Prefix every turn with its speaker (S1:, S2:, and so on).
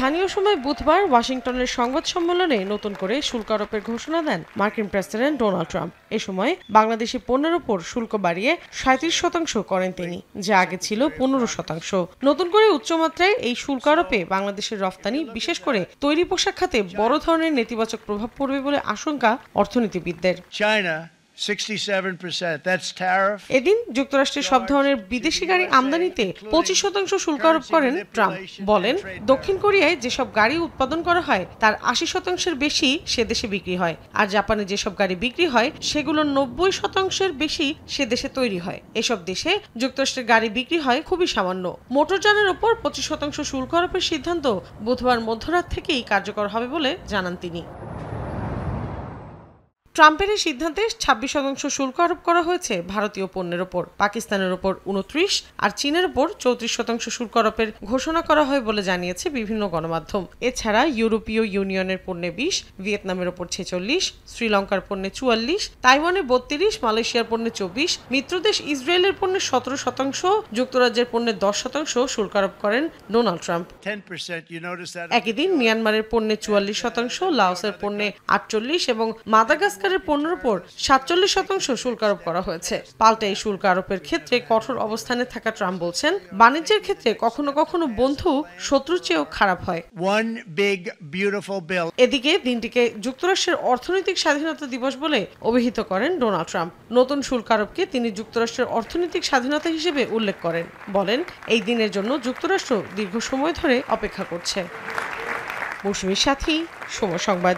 S1: স্থানীয় সময় বুধবার ওয়াশিংটনের সংবাদ সম্মেলনে নতুন করে শুল্ক আরোপের ঘোষণা দেন মার্কিন প্রেসিডেন্ট ডোনাল্ড ট্রাম্প। এ সময় বাংলাদেশি পণ্যের উপর শুল্ক বাড়িয়ে 37% করেন তিনি, যা আগে ছিল 15%। নতুন করে উচ্চমাত্রায় এই শুল্ক আরোপে বাংলাদেশের রফতানি, বিশেষ করে তৈরি পোশাক খাতে বড় ধরনের নেতিবাচক প্রভাব পড়বে বলে আশঙ্কা অর্থনীতিবিদদের। এদিন যুক্তরাষ্ট্রের সব ধরনের বিদেশি গাড়ি আমদানিতে 25% শুল্ক আরোপ করেন ট্রাম্প। বলেন, দক্ষিণ কোরিয়ায় যেসব গাড়ি উৎপাদন করা হয় তার 80%-এর বেশি সে দেশে বিক্রি হয়, আর জাপানে যেসব গাড়ি বিক্রি হয় সেগুলোর 90%-এর বেশি সে দেশে তৈরি হয়। এসব দেশে যুক্তরাষ্ট্রের গাড়ি বিক্রি হয় খুবই সামান্য। মোটরযানের ওপর 25% শুল্ক আরোপের সিদ্ধান্ত বুধবার মধ্যরাত থেকেই কার্যকর হবে বলে জানান তিনি। ট্রাম্পের এই সিদ্ধান্তে 26% শুল্ক আরোপ করা হয়েছে ভারতীয় পণ্যের ওপর, পাকিস্তানের ওপর 29 আর চীনের ওপর 34% শুল্ক আরোপের ঘোষণা করা হয় বলে জানিয়েছে বিভিন্ন গণমাধ্যম। এছাড়া ইউরোপীয় ইউনিয়নের পণ্যে 20, ভিয়েতনামের ওপর 46, শ্রীলঙ্কার পণ্যে 44, তাইওয়ানে 32, মালয়েশিয়ার পণ্যে 24, মিত্রদেশ ইসরায়েলের পণ্যে 17%, যুক্তরাজ্যের পণ্যে 10% শুল্ক আরোপ করেন ডোনাল্ড ট্রাম্প। একই দিন মিয়ানমারের পণ্যে 44%, লাওসের পণ্যে 48 এবং মাদাগাস্কার পণ্যের উপর 47% শুল্ক আরোপ করা হয়েছে। পাল্টা এই শুল্ক আরোপের ক্ষেত্রে কঠোর অবস্থানে থাকা ট্রাম্প বলছেন, বাণিজ্যের ক্ষেত্রে কখনো কখনো বন্ধু শত্রুর চেয়েও খারাপ হয়। এদিকে দিনটিকে যুক্তরাষ্ট্রের অর্থনৈতিক স্বাধীনতা দিবস বলে অভিহিত করেন ডোনাল্ড ট্রাম্প। নতুন শুল্ক আরোপকে তিনি যুক্তরাষ্ট্রের অর্থনৈতিক স্বাধীনতা হিসেবে উল্লেখ করেন। বলেন, এই দিনের জন্য যুক্তরাষ্ট্র দীর্ঘ সময় ধরে অপেক্ষা করছে। মৌসুমীর সাথী, সময় সংবাদ।